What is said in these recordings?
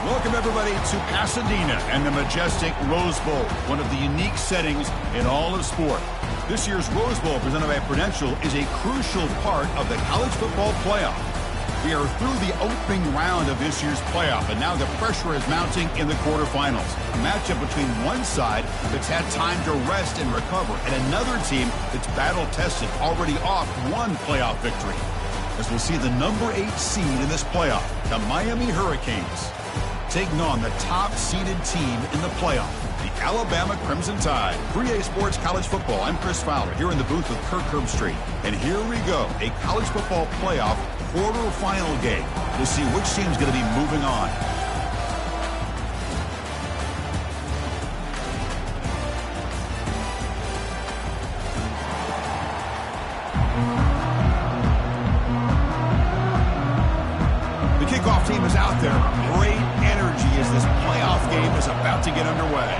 Welcome, everybody, to Pasadena and the majestic Rose Bowl, one of the unique settings in all of sport. This year's Rose Bowl, presented by Prudential, is a crucial part of the college football playoff. We are through the opening round of this year's playoff, and now the pressure is mounting in the quarterfinals. A matchup between one side that's had time to rest and recover, and another team that's battle-tested, already off one playoff victory. As we'll see the number 8 seed in this playoff, the Miami Hurricanes, taking on the top-seeded team in the playoff, the Alabama Crimson Tide. 3A Sports College Football. I'm Chris Fowler here in the booth with Kirk Herbstreit. And here we go, a college football playoff quarterfinal game to see which team's going to be moving on. The kickoff team is out there. Great energy as this playoff game is about to get underway.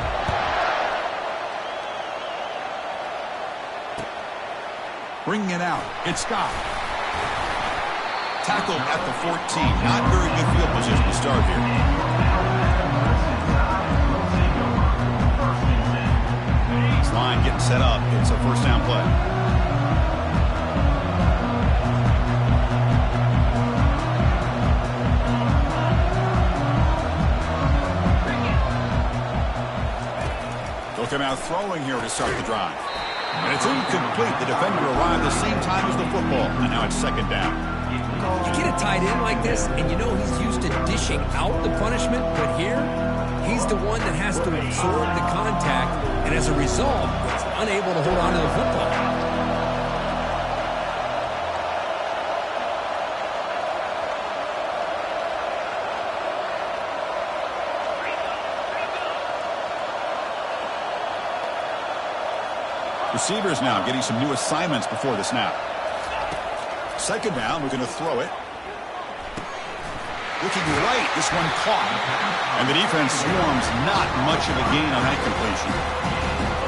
Bringing it out, it's Scott. Tackled at the 14. Not very good field position to start here. This line getting set up. It's a first down play. They'll come out throwing here to start the drive. And it's incomplete. The defender arrived the same time as the football. And now it's second down. You get a tight end like this, and you know he's used to dishing out the punishment, but here, he's the one that has to absorb the contact, and as a result, is unable to hold on to the football. Receivers now getting some new assignments before the snap. Second down, we're going to throw it. Looking right, this one caught. And the defense swarms, not much of a gain on that completion.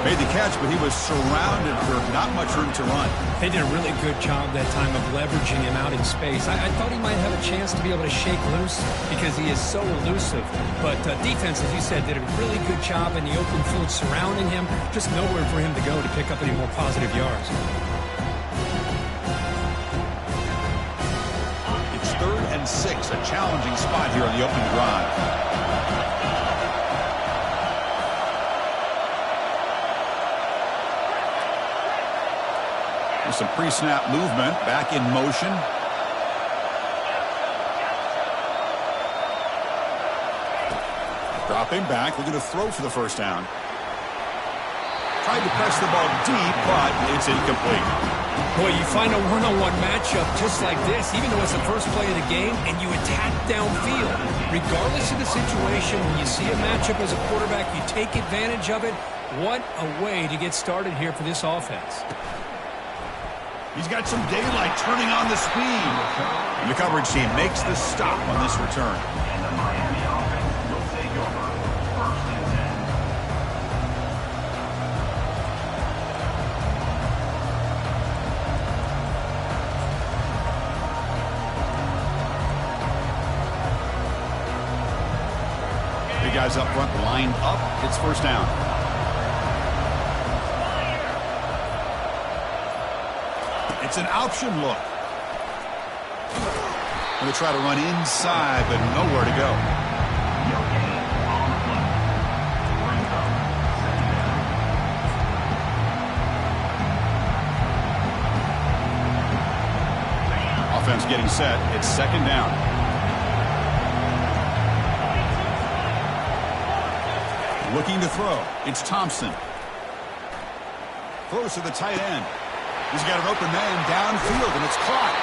Made the catch, but he was surrounded for not much room to run. They did a really good job that time of leveraging him out in space. I thought he might have a chance to be able to shake loose because he is so elusive. But defense, as you said, did a really good job in the open field surrounding him. Just nowhere for him to go to pick up any more positive yards. It's 3rd and 6, a challenging spot here on the opening drive. There's some pre-snap movement, back in motion. Dropping back, looking to throw for the first down. Tried to press the ball deep, but it's incomplete. Boy, you find a one-on-one matchup just like this, even though it's the first play of the game, and you attack downfield. Regardless of the situation, when you see a matchup as a quarterback, you take advantage of it. What a way to get started here for this offense. He's got some daylight turning on the speed. And the coverage team makes the stop on this return. Big guys up front, lined up. It's first down. It's an option look. Going to try to run inside, but nowhere to go. Offense getting set. It's second down. Looking to throw. It's Thompson. Close to the tight end. He's got an open man downfield, and it's caught.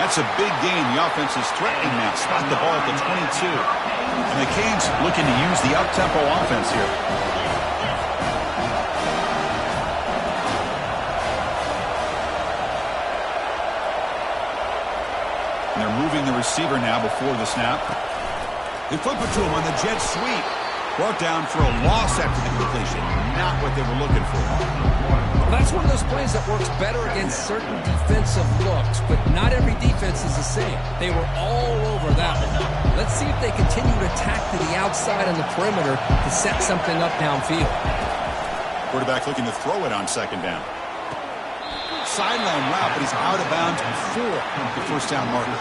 That's a big gain. The offense is threatening now. Spot the ball at the 22. And the Canes looking to use the up-tempo offense here. And they're moving the receiver now before the snap. They flip it to him on the jet sweep. Brought down for a loss after the completion. Not what they were looking for. That's one of those plays that works better against certain defensive looks, but not every defense is the same. They were all over that one. Let's see if they continue to attack to the outside on the perimeter to set something up downfield. Quarterback looking to throw it on second down. Sideline route, but he's out of bounds before the first down marker.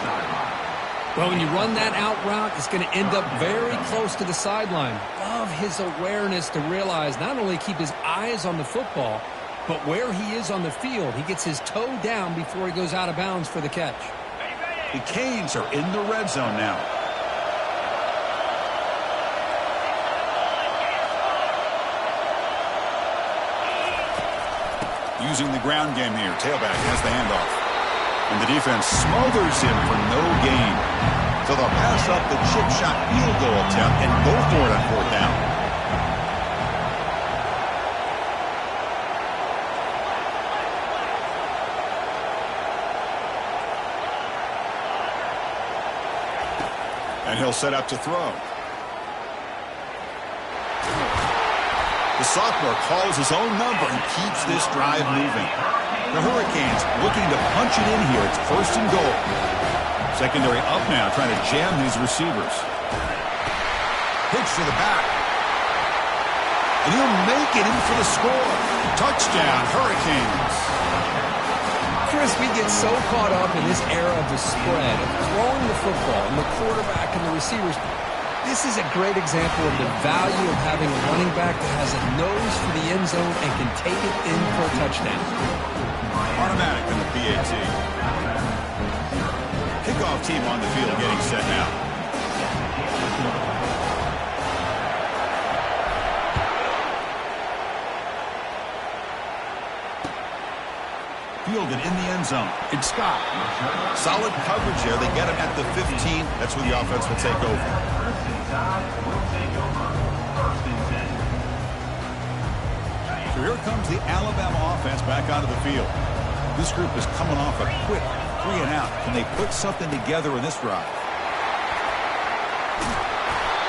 Well, when you run that out route, it's going to end up very close to the sideline. Love his awareness to realize not only keep his eyes on the football, but where he is on the field. He gets his toe down before he goes out of bounds for the catch. The Canes are in the red zone now. Using the ground game here. Tailback has the handoff. And the defense smothers him for no gain. So they'll pass up the chip shot field goal attempt and go for it on fourth down. And he'll set up to throw. The sophomore calls his own number and keeps this drive moving. The Hurricanes looking to punch it in here. It's first and goal. Secondary up now, trying to jam these receivers. Pitch to the back. And he'll make it in for the score. Touchdown, Hurricanes. Chris, we get so caught up in this era of the spread, of throwing the football and the quarterback and the receivers. This is a great example of the value of having a running back that has a nose for the end zone and can take it in for a touchdown. Automatic in the PAT. Kickoff team on the field getting set now. Fielded in the end zone. It's Scott. Solid coverage there. They get him at the 15. That's where the offense will take over. So here comes the Alabama offense back onto the field. This group is coming off a quick 3 and out. Can they put something together in this drive?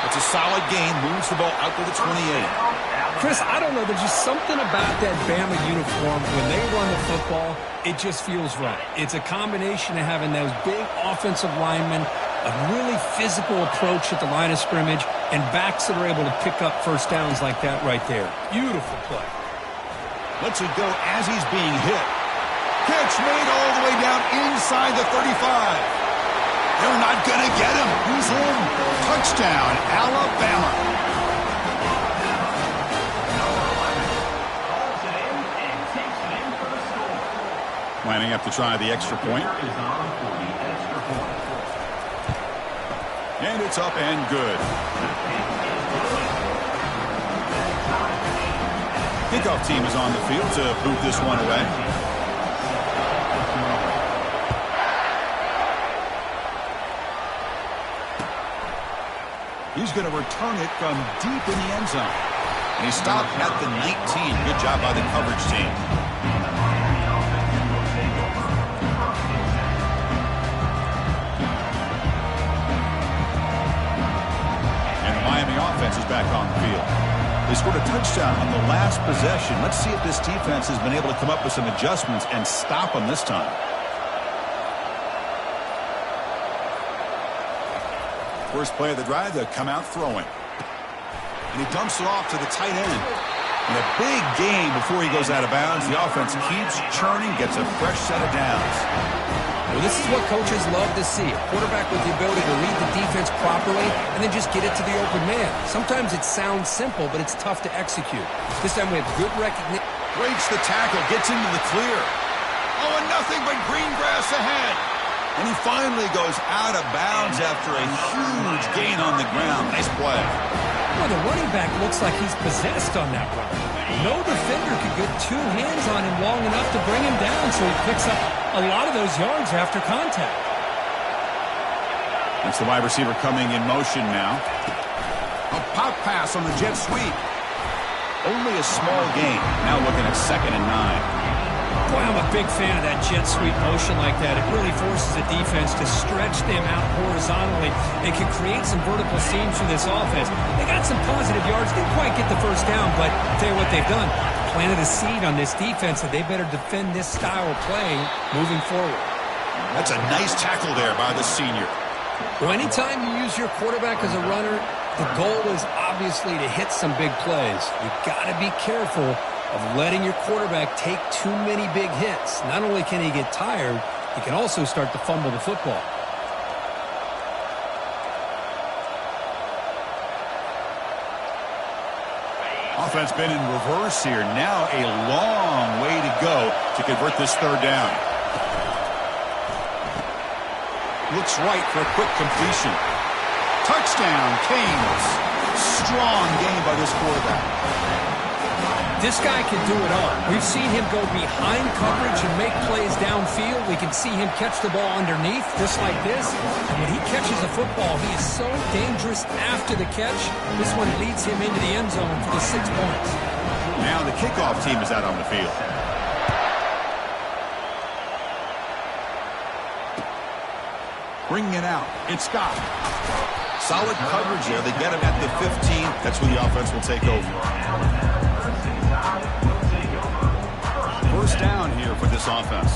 It's a solid gain. Moves the ball out to the 28. Chris, I don't know. There's just something about that Bama uniform. When they run the football, it just feels right. It's a combination of having those big offensive linemen, a really physical approach at the line of scrimmage, and backs that are able to pick up first downs like that right there. Beautiful play. Lets it go as he's being hit. Catch made all the way down inside the 35. They're not going to get him. He's in. Touchdown, Alabama. Lining up to try the extra point. And it's up and good. Kickoff team is on the field to boot this one away. He's going to return it from deep in the end zone. And he stopped at the 19. Good job by the coverage team. Offense is back on the field. They scored a touchdown on the last possession. Let's see if this defense has been able to come up with some adjustments and stop them this time. First play of the drive, they'll come out throwing. And he dumps it off to the tight end. And a big gain before he goes out of bounds. The offense keeps churning, gets a fresh set of downs. Well, this is what coaches love to see. A quarterback with the ability to read the defense properly and then just get it to the open man. Sometimes it sounds simple, but it's tough to execute. This time we have good recognition. Breaks the tackle, gets into the clear. Oh, and nothing but green grass ahead. And he finally goes out of bounds after a huge gain on the ground. Nice play. Well, the running back looks like he's possessed on that run. No defender could get two hands on him long enough to bring him down, so he picks up a lot of those yards after contact. That's the wide receiver coming in motion now. A pop pass on the jet sweep. Only a small gain. Now looking at 2nd and 9. Boy, I'm a big fan of that jet sweep motion like that. It really forces the defense to stretch them out horizontally. It can create some vertical seams for this offense. They got some positive yards. Didn't quite get the first down, but I'll tell you what they've done. planted a seed on this defense that they better defend this style of play moving forward. That's a nice tackle there by the senior. Well, anytime you use your quarterback as a runner, the goal is obviously to hit some big plays. You've got to be careful of letting your quarterback take too many big hits. Not only can he get tired, he can also start to fumble the football. Offense been in reverse here. Now a long way to go to convert this third down. Looks right for a quick completion. Touchdown, Canes. Strong game by this quarterback. This guy can do it all. We've seen him go behind coverage and make plays downfield. We can see him catch the ball underneath, just like this. And when he catches a football, he is so dangerous after the catch. This one leads him into the end zone for the 6 points. Now the kickoff team is out on the field. Bringing it out. It's Scott. Solid coverage there. They get him at the 15. That's where the offense will take over. First down here for this offense.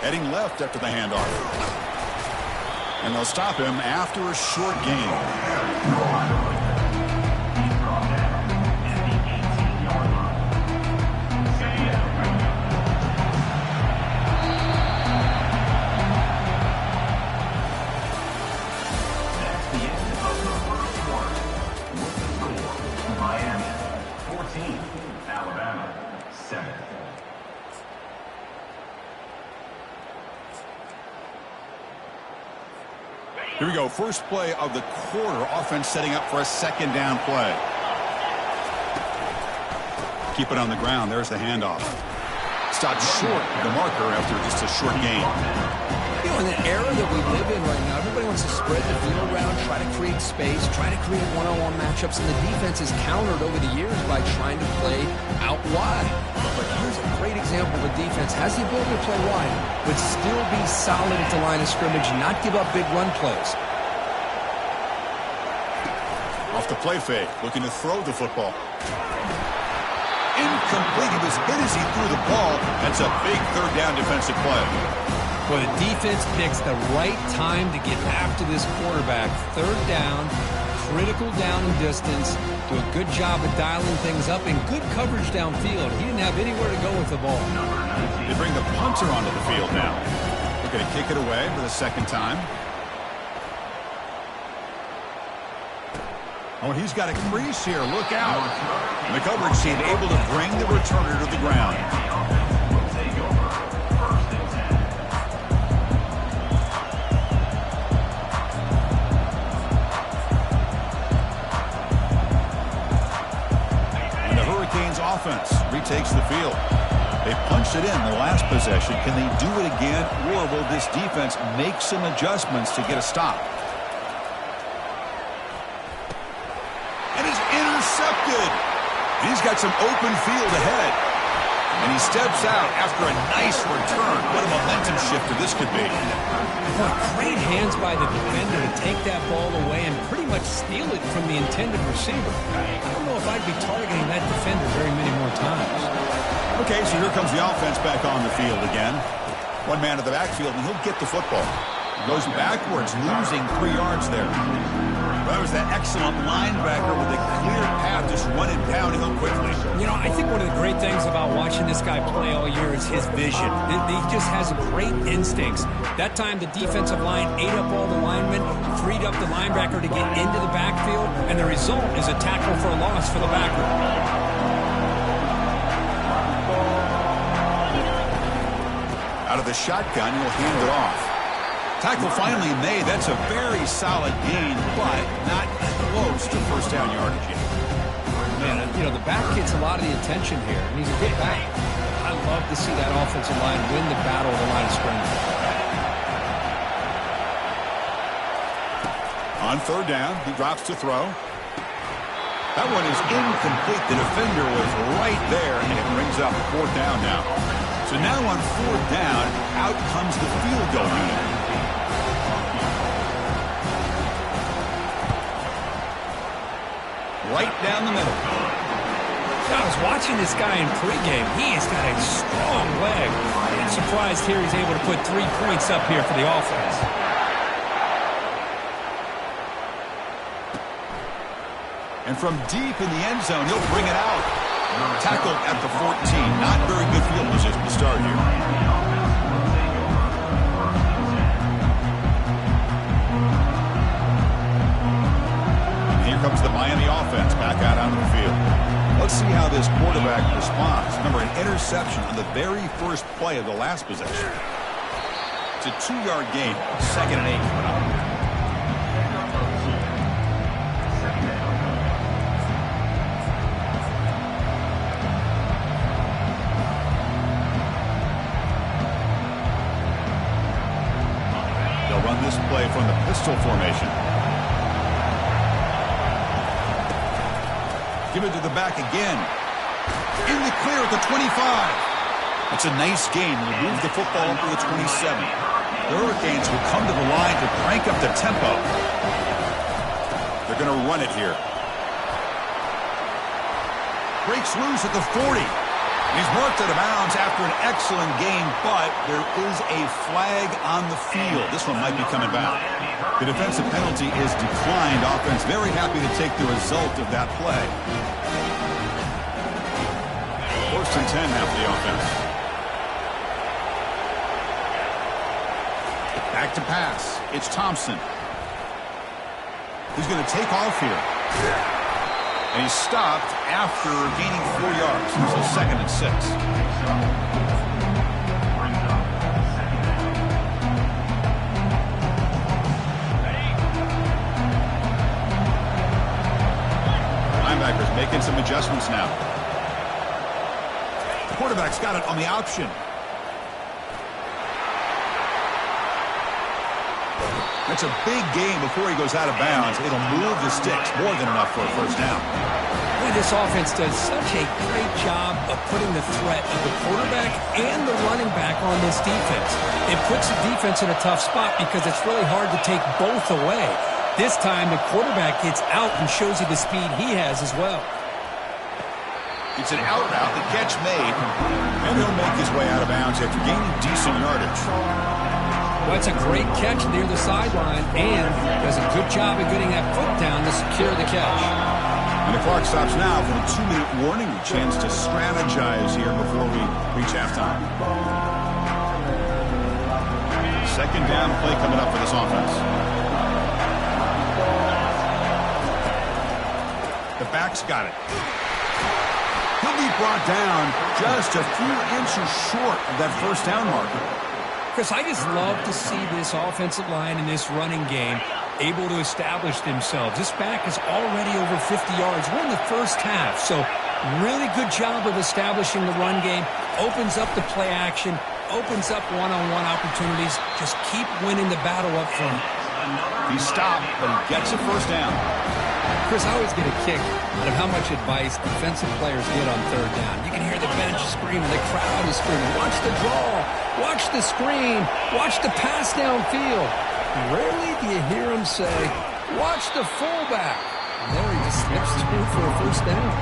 Heading left after the handoff. And they'll stop him after a short gain. Here we go. First play of the quarter. Offense setting up for a second down play. Keep it on the ground. There's the handoff. Stopped short of the marker after just a short gain. You know, in the era that we live in right now, everybody wants to spread the field around, try to create space, try to create one-on-one matchups, and the defense is countered over the years by trying to play out wide. But here's a great example of a defense has the ability to play wide, but still be solid at the line of scrimmage and not give up big run plays. Off the play fake, looking to throw the football. Incomplete. He was hit as he threw the ball. That's a big third down defensive play. Well, the defense picks the right time to get after this quarterback. Third down, critical down and distance. Do a good job of dialing things up and good coverage downfield. He didn't have anywhere to go with the ball. They bring the punter onto the field now. They're going to kick it away for the second time. Oh, and he's got a crease here. Look out. And the coverage team able to bring the returner to the ground. Offense retakes the field. They punched it in the last possession. Can they do it again, or will this defense make some adjustments to get a stop? And it's intercepted. He's got some open field ahead. And he steps out after a nice return. What a momentum shifter this could be. Boy, great hands by the defender to take that ball away and pretty much steal it from the intended receiver. I don't know if I'd be targeting that defender very many more times. Okay, so here comes the offense back on the field again. One man at the backfield, and he'll get the football. Goes backwards, losing 3 yards there. That was that excellent linebacker with a clear path, just running down him quickly. You know, I think one of the great things about watching this guy play all year is his vision. He just has great instincts. That time, the defensive line ate up all the linemen, freed up the linebacker to get into the backfield, and the result is a tackle for a loss for the backer. Out of the shotgun, he'll hand it off. Tackle finally made. That's a very solid gain, but not close to first down yardage yet. Man, you know, the back gets a lot of the attention here, and he's a good back. I love to see that offensive line win the battle of the line of scrimmage. On third down, he drops to throw. That one is incomplete. The defender was right there, and it brings up fourth down now. So now on fourth down, out comes the field goal unit. right down the middle. I was watching this guy in pregame. He has got a strong leg. I'm surprised here he's able to put 3 points up here for the offense. And from deep in the end zone, he'll bring it out. Tackled at the 14. Not very good field position to start here. And here comes the Miami offense back out onto the field. Let's see how this quarterback responds. Remember, an interception on the very first play of the last possession. It's a 2-yard gain. 2nd and 8 coming up. They'll run this play from the pistol formation. Give it to the back again. In the clear at the 25. It's a nice gain. We'll move the football up to the 27. The Hurricanes will come to the line to crank up the tempo. They're going to run it here. Breaks loose at the 40. He's marked out of bounds after an excellent game, but there is a flag on the field. This one might be coming back. The defensive penalty is declined. Offense very happy to take the result of that play. 1st and 10 now for the offense. Back to pass. It's Thompson. He's going to take off here. And he's stopped after gaining 4 yards. So 2nd and 6. Linebackers making some adjustments now. The quarterback's got it on the option. That's a big game before he goes out of bounds. It'll move the sticks more than enough for a 1st down. Boy, this offense does such a great job of putting the threat of the quarterback and the running back on this defense. It puts the defense in a tough spot because it's really hard to take both away. This time, the quarterback gets out and shows you the speed he has as well. It's an out route, the catch made, and he'll make his way out of bounds after gaining decent yardage. Well, it's a great catch near the sideline, and does a good job of getting that foot down to secure the catch. And the clock stops now for the 2-minute warning. A chance to strategize here before we reach halftime. 2nd down play coming up for this offense. The back's got it. He'll be brought down just a few inches short of that 1st down marker. Chris, I just love to see this offensive line in this running game able to establish themselves. This back is already over 50 yards. We're in the 1st half, so really good job of establishing the run game. Opens up the play action, opens up one-on-one opportunities. Just keep winning the battle up front. He stopped, but he gets a 1st down. Chris, I always get a kick out of how much advice defensive players get on 3rd down. You can hear the bench screaming, the crowd is screaming, watch the draw, watch the screen, watch the pass downfield. Rarely do you hear him say, watch the fullback. And there he just slips through for a 1st down.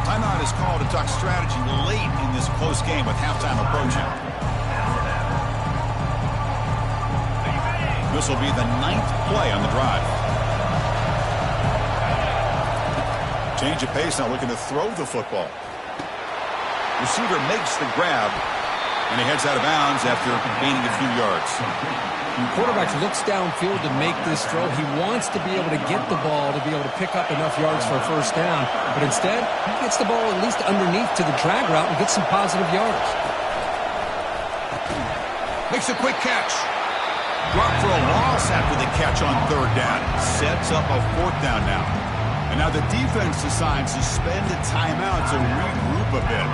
Timeout is called to talk strategy late in this close game with halftime approaching. This will be the 9th play on the drive. Change of pace, now looking to throw the football. Receiver makes the grab, and he heads out of bounds after gaining a few yards. The quarterback looks downfield to make this throw. He wants to be able to get the ball to be able to pick up enough yards for a 1st down, but instead, he gets the ball at least underneath to the drag route and gets some positive yards. Makes a quick catch. Brought for a loss after the catch on 3rd down. Sets up a 4th down now. And now the defense decides to spend a timeout to regroup a bit.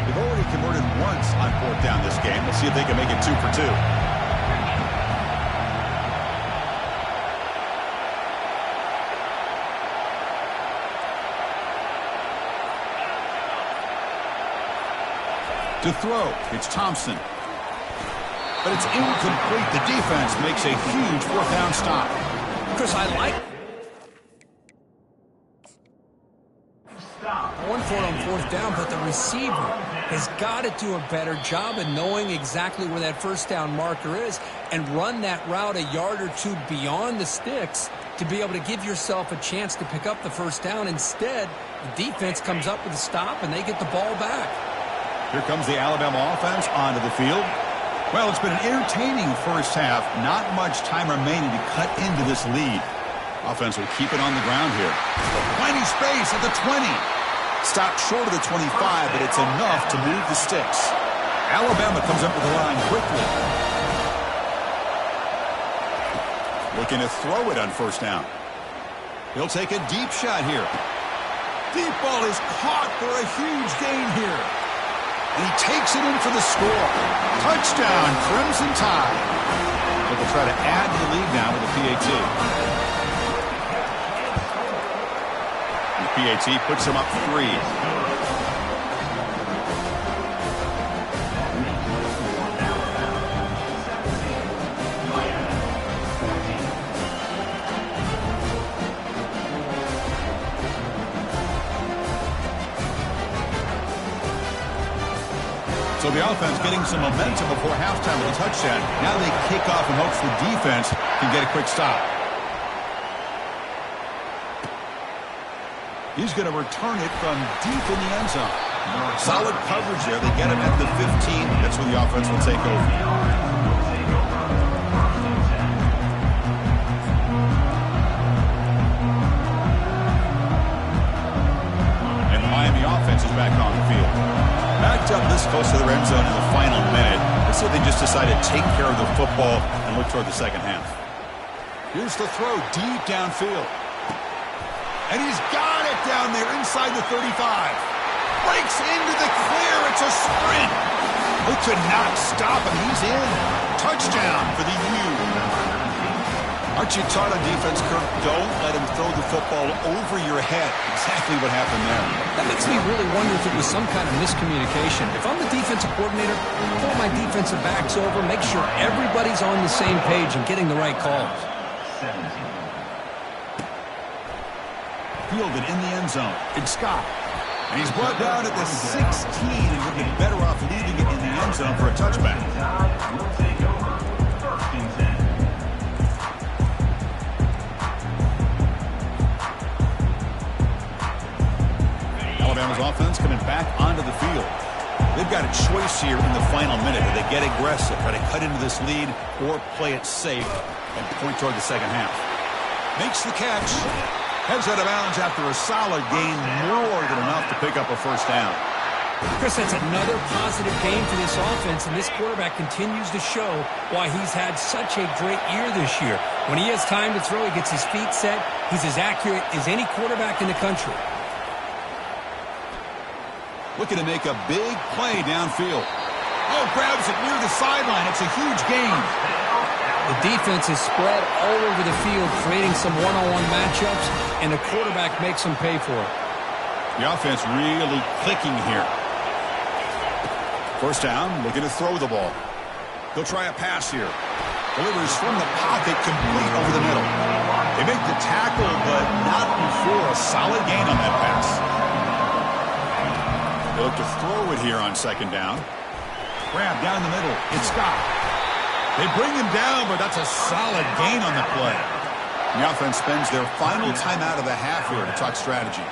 They've already converted once on 4th down this game. Let's see if they can make it 2 for 2. To throw, it's Thompson. but it's incomplete. The defense makes a huge fourth down stop. Chris, I like going for it on fourth down, but the receiver has got to do a better job of knowing exactly where that first down marker is and run that route a yard or two beyond the sticks to be able to give yourself a chance to pick up the first down. Instead, the defense comes up with a stop and they get the ball back. Here comes the Alabama offense onto the field. Well, it's been an entertaining first half. Not much time remaining to cut into this lead. Offense will keep it on the ground here. Plenty space at the 20. Stopped short of the 25, but it's enough to move the sticks. Alabama comes up with the line quickly. Looking to throw it on first down. He'll take a deep shot here. Deep ball is caught for a huge gain here. And he takes it in for the score. Touchdown, Crimson Tide. But they'll try to add to the lead now with the PAT. The PAT puts him up 3. So the offense getting some momentum before halftime with a touchdown. Now they kick off in hopes the defense can get a quick stop. He's going to return it from deep in the end zone. Solid coverage there. They get him at the 15. That's where the offense will take over. And the Miami offense is back on the field. Backed up this close to the end zone in the final minute. Let's see if they just decide to take care of the football and look toward the second half. Here's the throw deep downfield. And he's got it down there inside the 35. Breaks into the clear. It's a sprint. Who could not stop him? He's in. Touchdown for the U. Aren't you taught on defense, Kirk? Don't let him throw the football over your head. Exactly what happened there. That makes me really wonder if it was some kind of miscommunication. If I'm the defensive coordinator, pull my defensive backs over, make sure everybody's on the same page and getting the right calls. Fielded in the end zone. It's Scott. And he's brought down at the 16 and would be better off leaving it in the end zone for a touchback. Alabama's offense coming back onto the field. They've got a choice here in the final minute. Do they get aggressive, try to cut into this lead, or play it safe and point toward the second half? Makes the catch. Heads out of bounds after a solid gain, more than enough to pick up a first down. Chris, that's another positive game for this offense, and this quarterback continues to show why he's had such a great year this year. When he has time to throw, he gets his feet set. He's as accurate as any quarterback in the country. Looking to make a big play downfield. Oh, grabs it near the sideline. It's a huge gain. The defense is spread all over the field, creating some one-on-one matchups, and the quarterback makes them pay for it. The offense really clicking here. First down, looking to throw the ball. He'll try a pass here. Delivers from the pocket, complete over the middle. They make the tackle, but not before a solid gain on that pass. They look to throw it here on second down. Grab down the middle. It's Scott. They bring him down, but that's a solid gain on the play. The offense spends their final timeout of the half here to talk strategy.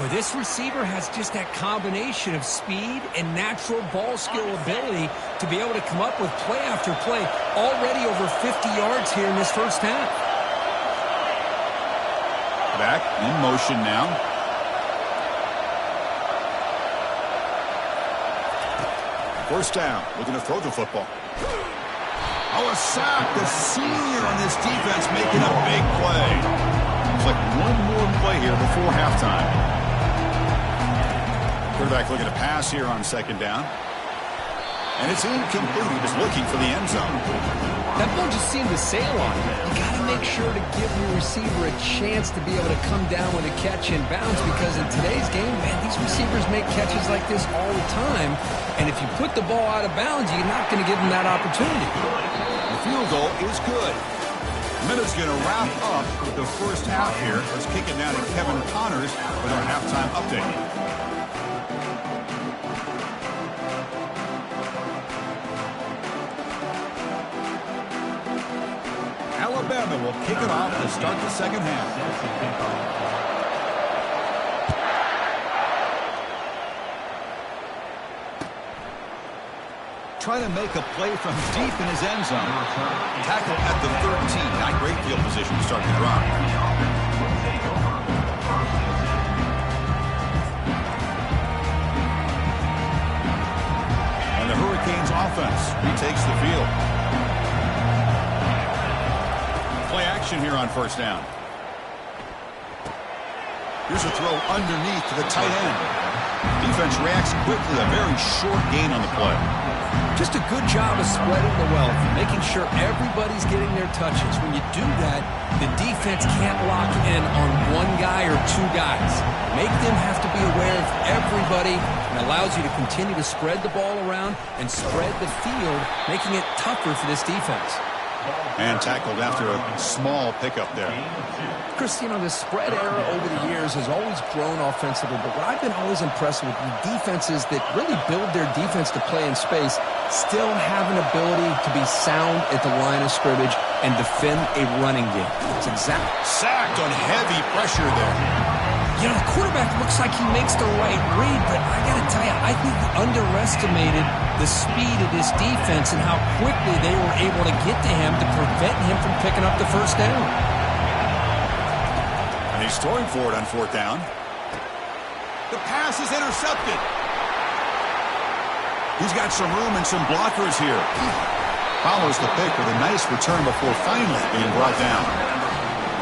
Well, this receiver has just that combination of speed and natural ball skill ability to be able to come up with play after play. Already over 50 yards here in this first half. Back in motion now. First down, looking to throw the football. Oh, a sack. The senior on this defense making a big play. Looks like one more play here before halftime. Quarterback looking to pass here on second down. And it's incomplete. He was looking for the end zone. That ball just seemed to sail on him. You got to make sure to give your receiver a chance to be able to come down with a catch and bounce, because in today's game, man, these receivers make catches like this all the time. And if you put the ball out of bounds, you're not going to give them that opportunity. The field goal is good. Minute's going to wrap up with the first half here. Let's kick it now to Kevin Connors with our halftime update. Alabama will kick it off to start the second half. Trying to make a play from deep in his end zone. Tackle at the 13. Not great field position to start the drive. And the Hurricanes offense retakes the field. Play action here on first down. Here's a throw underneath to the tight end. Defense reacts quickly. A very short gain on the play. Just a good job of spreading the wealth, making sure everybody's getting their touches. When you do that, the defense can't lock in on one guy or two guys. Make them have to be aware of everybody, and allows you to continue to spread the ball around and spread the field, making it tougher for this defense. And tackled after a small pickup there. Chris, you know, the spread era over the years has always grown offensively, but what I've been always impressed with the defenses that really build their defense to play in space still have an ability to be sound at the line of scrimmage and defend a running game. It's exactly sacked on heavy pressure there. You know, the quarterback looks like he makes the right read, but I got to tell you, I think he underestimated the speed of this defense and how quickly they were able to get to him to prevent him from picking up the first down. And he's throwing for it on fourth down. The pass is intercepted. He's got some room and some blockers here. Follows the pick with a nice return before finally being brought down.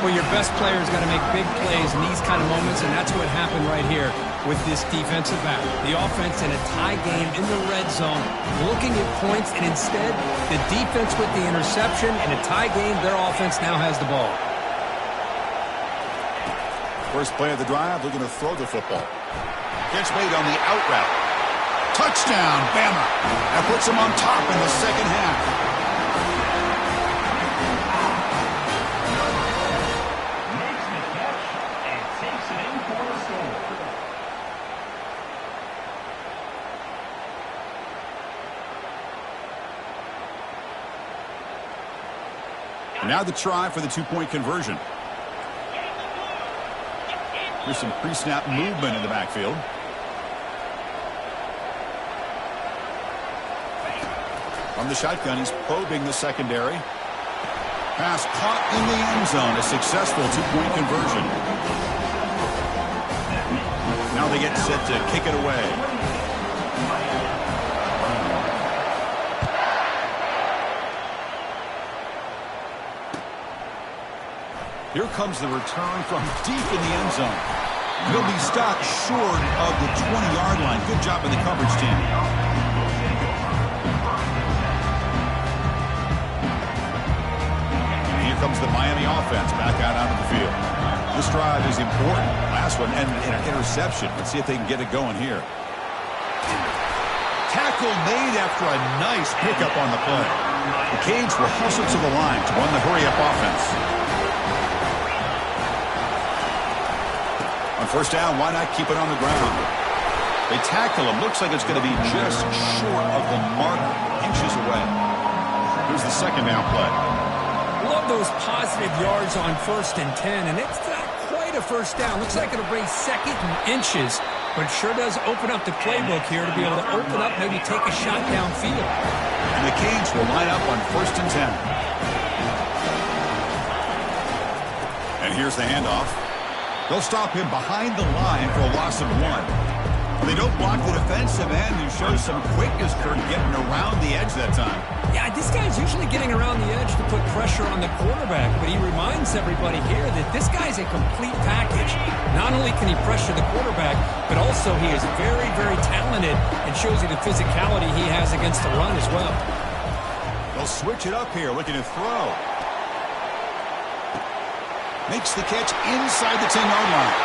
Well, your best player's got to make big plays in these kind of moments, and that's what happened right here with this defensive back. The offense in a tie game in the red zone, looking at points, and instead, the defense with the interception. In a tie game, their offense now has the ball. First play of the drive, looking to throw the football. Catch made on the out route. Touchdown, Bama. That puts them on top in the second half. Now the try for the two-point conversion. Here's some pre-snap movement in the backfield. From the shotgun, he's probing the secondary. Pass caught in the end zone. A successful two-point conversion. Now they get set to kick it away. Here comes the return from deep in the end zone. He'll be stopped short of the 20-yard line. Good job by the coverage team. And here comes the Miami offense back out onto the field. This drive is important. Last one and an interception. Let's see if they can get it going here. Tackle made after a nice pickup on the play. The Canes will hustle to the line to run the hurry-up offense. On first down, why not keep it on the ground? They tackle him. Looks like it's going to be just short of the mark, inches away. Here's the second down play. Love those positive yards on 1st and 10, and it's not quite a first down. Looks like it'll bring second and inches, but sure does open up the playbook here to be able to open up, maybe take a shot downfield. And the Canes will line up on 1st and 10. And here's the handoff. They'll stop him behind the line for a loss of 1. They don't block the defensive end, who shows some quickness, Kurt, getting around the edge that time. Yeah, this guy's usually getting around the edge to put pressure on the quarterback, but he reminds everybody here that this guy's a complete package. Not only can he pressure the quarterback, but also he is very, very talented and shows you the physicality he has against the run as well. They'll switch it up here, looking to throw. Makes the catch inside the 10-yard line.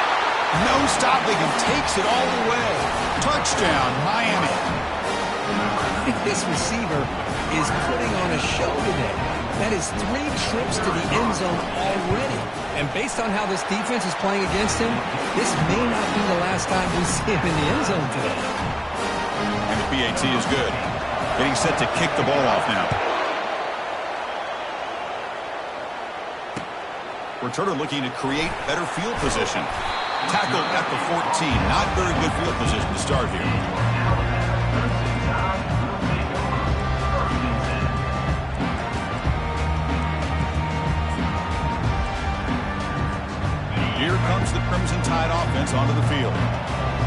No stopping him, takes it all the way. Touchdown, Miami. I think this receiver is putting on a show today. That is 3 trips to the end zone already. And based on how this defense is playing against him, this may not be the last time we see him in the end zone today. And the PAT is good. Getting set to kick the ball off now. Returner looking to create better field position. Tackled at the 14. Not very good field position to start here. Here comes the Crimson Tide offense onto the field.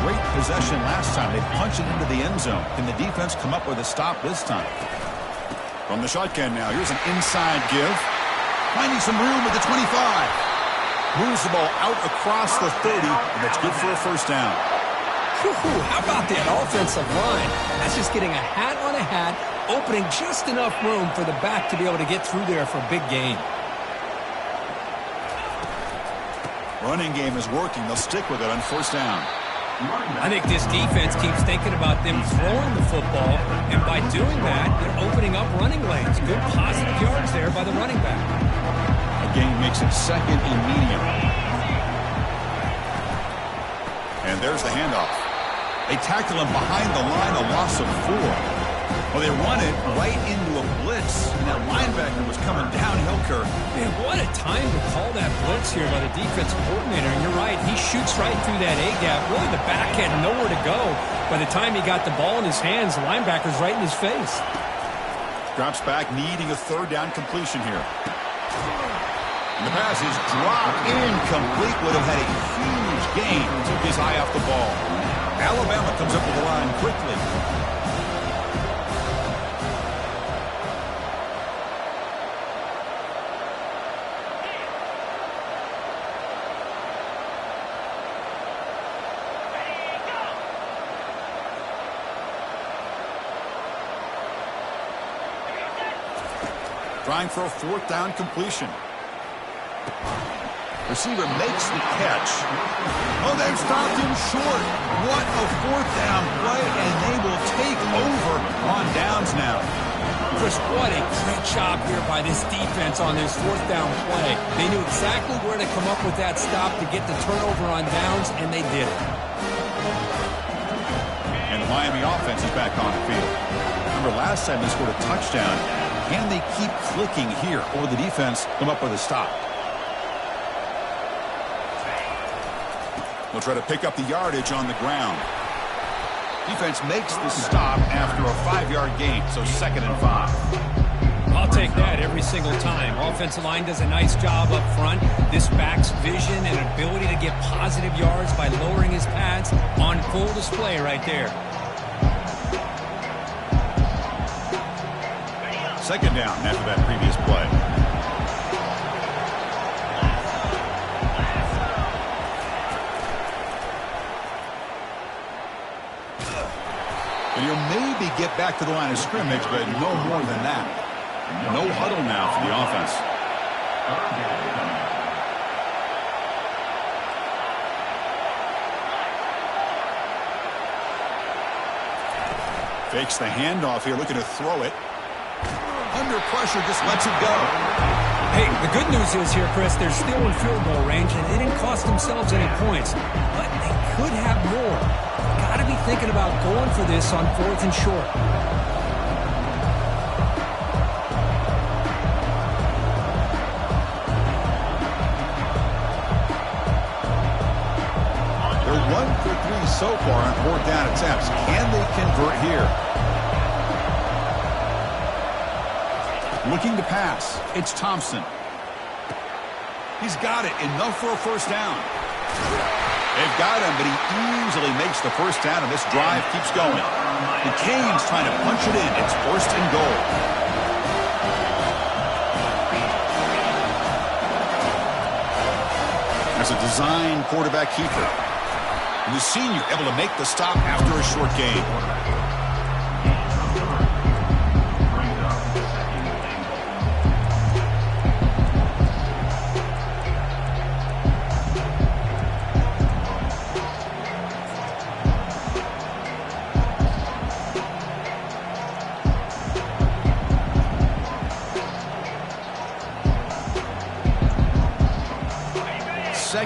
Great possession last time. They punched it into the end zone. Can the defense come up with a stop this time? From the shotgun now, here's an inside give. Finding some room at the 25. Moves the ball out across the 30, and that's good for a first down. How about that offensive line? That's just getting a hat on a hat, opening just enough room for the back to be able to get through there for a big gain. Running game is working. They'll stick with it on first down. I think this defense keeps thinking about them throwing the football, and by doing that, they're opening up running lanes. Good positive yards there by the running back. A gain makes it second and medium. And there's the handoff. They tackle him behind the line, a loss of 4. Well, they run it right into a blitz, and that linebacker was coming downhill, Kirk. Man, what a time to call that blitz here by the defensive coordinator. And you're right, he shoots right through that A-gap. Really, the back had nowhere to go. By the time he got the ball in his hands, the linebacker's right in his face. Drops back, needing a third down completion here. And the pass is dropped incomplete. Would have had a huge gain. Took his eye off the ball. Alabama comes up with the line quickly. Trying for a fourth down completion. Receiver makes the catch. Oh, they've stopped him short. What a fourth down play, and they will take over on downs now. Chris, what a great job here by this defense on this fourth down play. They knew exactly where to come up with that stop to get the turnover on downs, and they did it. And the Miami offense is back on the field. Remember, last time they scored a touchdown. Can they keep clicking here, or the defense come up with a stop? They'll try to pick up the yardage on the ground. Defense makes the stop after a 5-yard gain, so 2nd and 5. I'll take that every single time. Offensive line does a nice job up front. This back's vision and ability to get positive yards by lowering his pads on full display right there. 2nd down after that previous play. And he'll maybe get back to the line of scrimmage, but no more than that. No huddle now for the offense. Fakes the handoff here, looking to throw it. Under pressure, just lets it go. Hey, the good news is here, Chris, they're still in field goal range, and they didn't cost themselves any points. But they could have more. Got to be thinking about going for this on 4th and short. They're 1 for 3 so far on 4th down attempts. Can they convert here? Looking to pass. It's Thompson. He's got it. Enough for a first down. They've got him, but he easily makes the first down, and this drive keeps going. The Canes trying to punch it in. It's 1st and goal. There's a design quarterback keeper. And the senior able to make the stop after a short gain.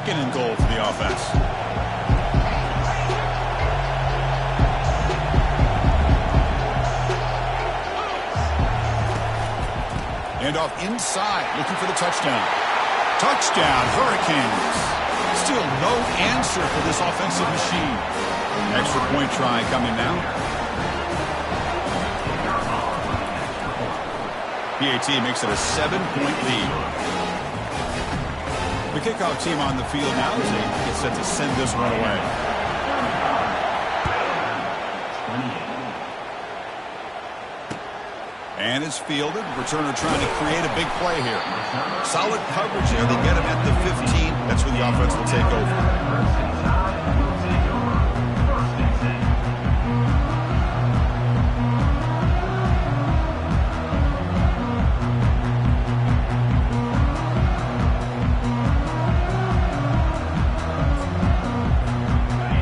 Second and goal for the offense. And off inside, looking for the touchdown. Touchdown, Hurricanes. Still no answer for this offensive machine. Extra point try coming now. PAT makes it a 7-point lead. The kickoff team on the field now as they get set to send this one away. And it's fielded. Returner trying to create a big play here. Solid coverage there. They get him at the 15. That's where the offense will take over.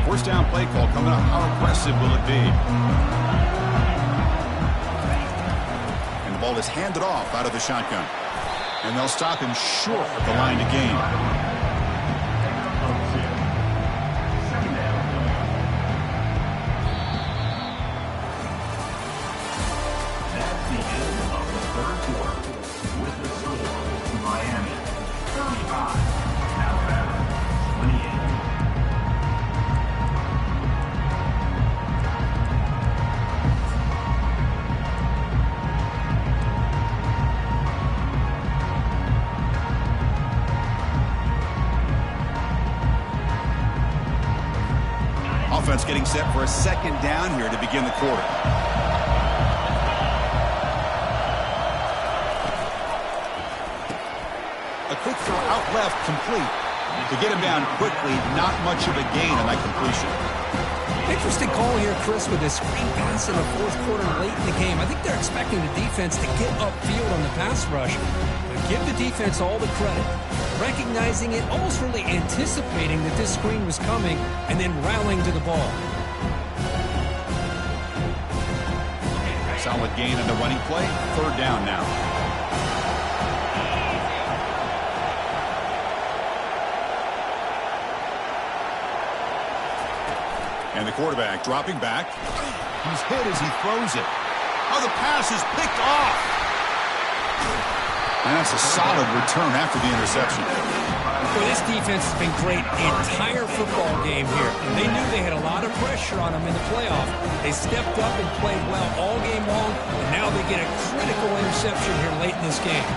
First down play call coming up. How aggressive will it be? Ball is handed off out of the shotgun. And they'll stop him short of the line to gain. That's the end of the third quarter with the score Miami 35, Alabama 28. Offense getting set for a second down here to begin the quarter. A quick throw out left, complete. To get him down quickly, not much of a gain on that completion. Interesting call here, Chris, with this screen pass in the fourth quarter late in the game. I think they're expecting the defense to get upfield on the pass rush. But give the defense all the credit. Recognizing it, almost really anticipating that this screen was coming, and then rallying to the ball. Solid gain on the running play. Third down now. And the quarterback dropping back. He's hit as he throws it. Oh, the pass is picked off. And that's a solid return after the interception. Well, this defense has been great entire football game here. And they knew they had a lot of pressure on them in the playoff. They stepped up and played well all game long, and now they get a critical interception here late in this game.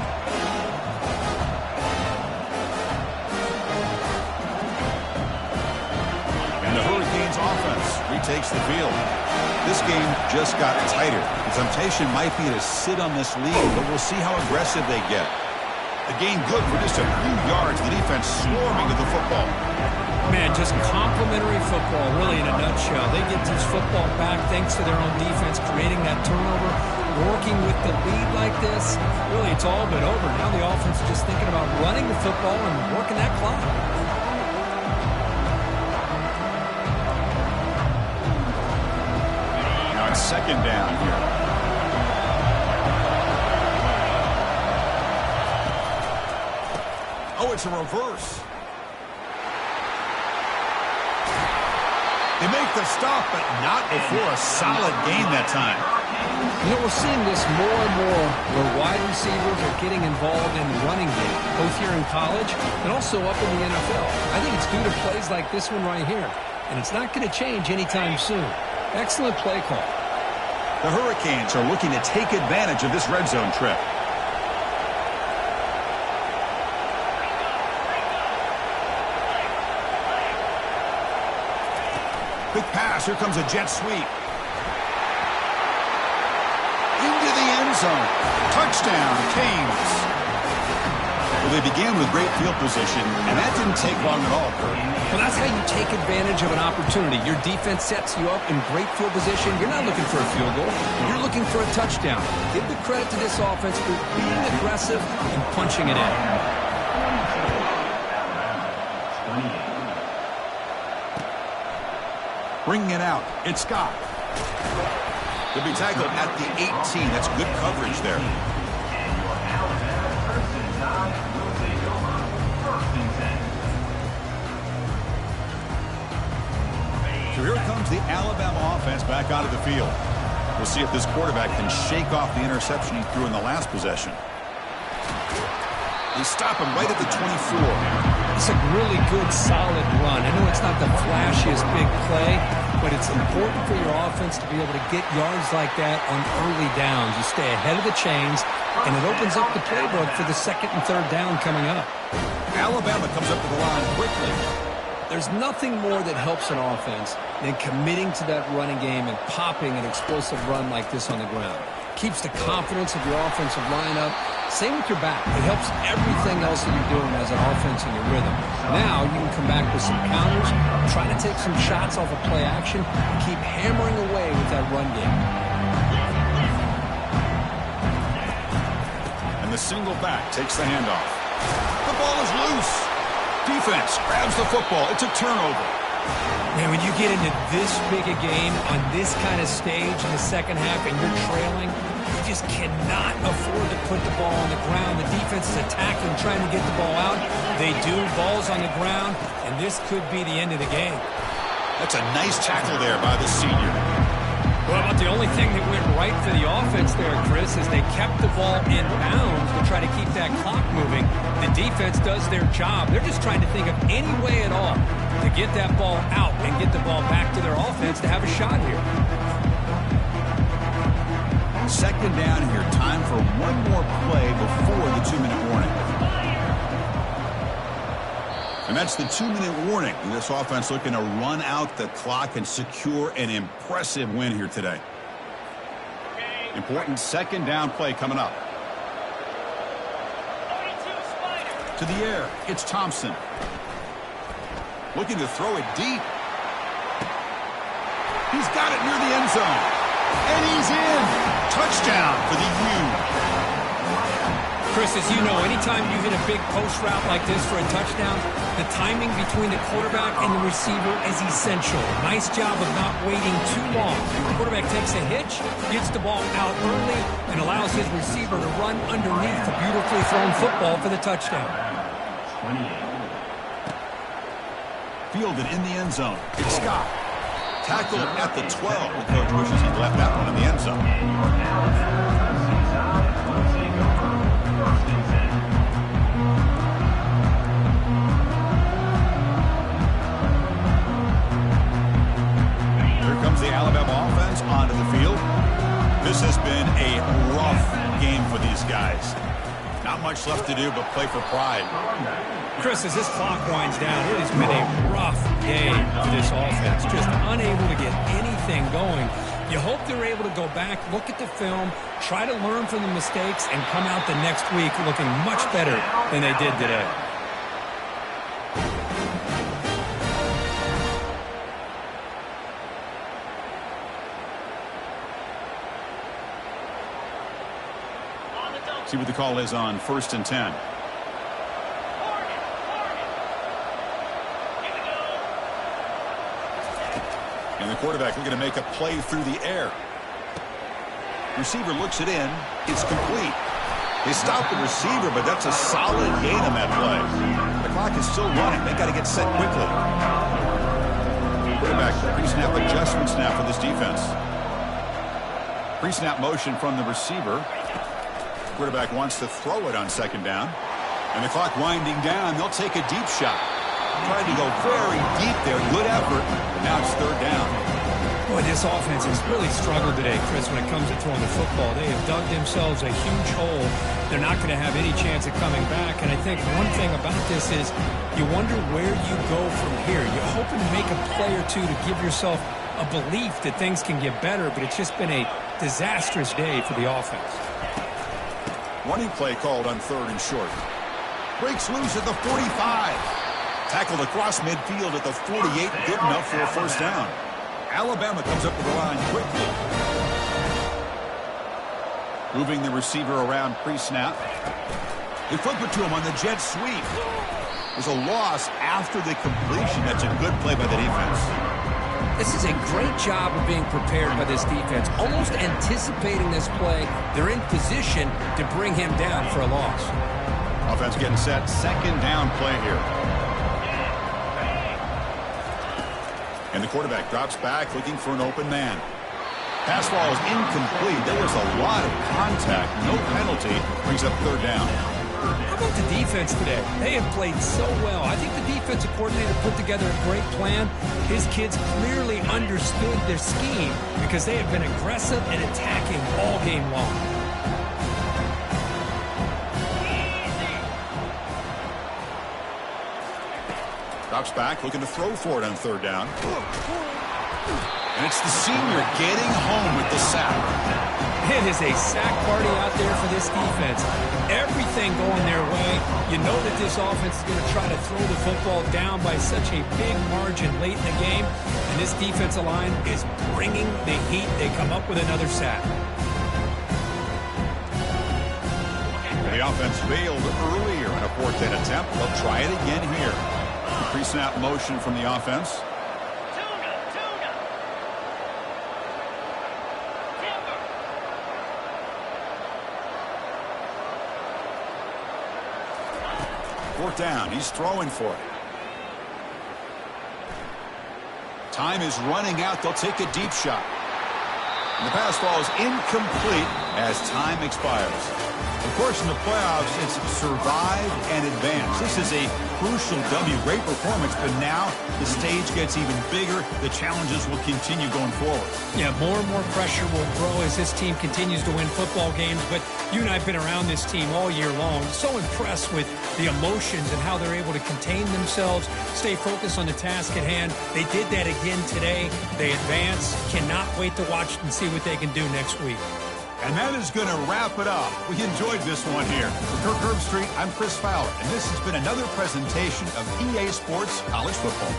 And the Hurricanes offense retakes the field. This game just got tighter. The temptation might be to sit on this lead, but we'll see how aggressive they get. The game good for just a few yards. The defense swarming to the football. Man, just complimentary football, really, in a nutshell. They get this football back thanks to their own defense, creating that turnover, working with the lead like this. Really, it's all but over. Now the offense is just thinking about running the football and working that clock. Now it's second down here. Oh, it's a reverse. They make the stop, but not before a solid gain that time. You know, we're seeing this more and more where wide receivers are getting involved in the running game, both here in college and also up in the NFL. I think it's due to plays like this one right here, and it's not going to change anytime soon. Excellent play call. The Hurricanes are looking to take advantage of this red zone trip. Quick pass. Here comes a jet sweep. Into the end zone. Touchdown, Canes. Well, they began with great field position, and that didn't take long at all, Kurt. Well, that's how you take advantage of an opportunity. Your defense sets you up in great field position. You're not looking for a field goal. You're looking for a touchdown. Give the credit to this offense for being aggressive and punching it in. Bringing it out. It's Scott. He'll be tackled at the 18. That's good coverage there. So here comes the Alabama offense back onto the field. We'll see if this quarterback can shake off the interception he threw in the last possession. They stop him right at the 24. It's a really good, solid run. I know it's not the flashiest big play, but it's important for your offense to be able to get yards like that on early downs. You stay ahead of the chains, and it opens up the playbook for the second and third down coming up. Alabama comes up to the line quickly. There's nothing more that helps an offense than committing to that running game and popping an explosive run like this on the ground. Keeps the confidence of your offensive lineup. Same with your back. It helps everything else that you're doing as an offense in your rhythm. Now you can come back with some counters, try to take some shots off of play action, and keep hammering away with that run game. And the single back takes the handoff. The ball is loose. Defense grabs the football. It's a turnover. Man, when you get into this big a game on this kind of stage in the second half and you're trailing, you just cannot afford to put the ball on the ground. The defense is attacking, trying to get the ball out. They do. Ball's on the ground, and this could be the end of the game. That's a nice tackle there by the senior. Well, but the only thing that went right for the offense there, Chris, is they kept the ball in bounds to try to keep that clock moving. The defense does their job. They're just trying to think of any way at all to get that ball out and get the ball back to their offense to have a shot here. Second down here. Time for one more play before the 2-minute warning. And that's the 2-minute warning. This offense looking to run out the clock and secure an impressive win here today. Important second down play coming up. To the air, it's Thompson. Looking to throw it deep. He's got it near the end zone. And he's in. Touchdown for the U. Chris, as you know, anytime you hit a big post route like this for a touchdown, the timing between the quarterback and the receiver is essential. Nice job of not waiting too long. The quarterback takes a hitch, gets the ball out early, and allows his receiver to run underneath a beautifully thrown football for the touchdown. Fielded in the end zone. It's Scott. Tackled at the 12. The coach wishes he'd left that one in the end zone. The Alabama offense onto the field. This has been a rough game for these guys. Not much left to do but play for pride. Chris, as this clock winds down, it has been a rough game for this offense. Just unable to get anything going. You hope they're able to go back, look at the film, try to learn from the mistakes, and come out the next week looking much better than they did today. See what the call is on 1st and 10. And the quarterback looking to make a play through the air. Receiver looks it in. It's complete. They stop the receiver, but that's a solid gain on that play. The clock is still running. They got to get set quickly. Quarterback pre-snap adjustment snap for this defense. Pre-snap motion from the receiver. Quarterback wants to throw it on second down. And the clock winding down. They'll take a deep shot. Trying to go very deep there. Good effort. But now it's third down. Boy, this offense has really struggled today, Chris, when it comes to throwing the football. They have dug themselves a huge hole. They're not going to have any chance of coming back. And I think one thing about this is you wonder where you go from here. You're hoping to make a play or two to give yourself a belief that things can get better, but it's just been a disastrous day for the offense. Running play called on 3rd and short. Breaks loose at the 45. Tackled across midfield at the 48. Good enough for a first down. Alabama comes up to the line quickly. Moving the receiver around pre-snap. They flip it to him on the jet sweep. There's a loss after the completion. That's a good play by the defense. This is a great job of being prepared by this defense, almost anticipating this play. They're in position to bring him down for a loss. Offense getting set. Second down play here. And the quarterback drops back looking for an open man. Pass ball is incomplete. There was a lot of contact. No penalty. Brings up third down. How about the defense today? They have played so well. I think the defensive coordinator put together a great plan. His kids clearly understood their scheme because they have been aggressive and attacking all game long. Drops back, looking to throw for it on third down. And it's the senior getting home with the sack. It is a sack party out there for this defense. Everything going their way. You know that this offense is going to try to throw the football down by such a big margin late in the game. And this defensive line is bringing the heat. They come up with another sack. The offense failed earlier in a 4th-and attempt. They'll try it again here. Pre-snap motion from the offense. Fourth down. He's throwing for it. Time is running out. They'll take a deep shot. And the pass ball is incomplete as time expires. Of course, in the playoffs, it's survive and advance. This is a crucial W. Great performance, but now the stage gets even bigger. The challenges will continue going forward. Yeah, more and more pressure will grow as this team continues to win football games. But you and I have been around this team all year long. So impressed with the emotions and how they're able to contain themselves, stay focused on the task at hand. They did that again today. They advance. Cannot wait to watch and see what they can do next week. And that is going to wrap it up. We enjoyed this one here. For Kirk Herbstreit, I'm Chris Fowler, and this has been another presentation of EA Sports College Football.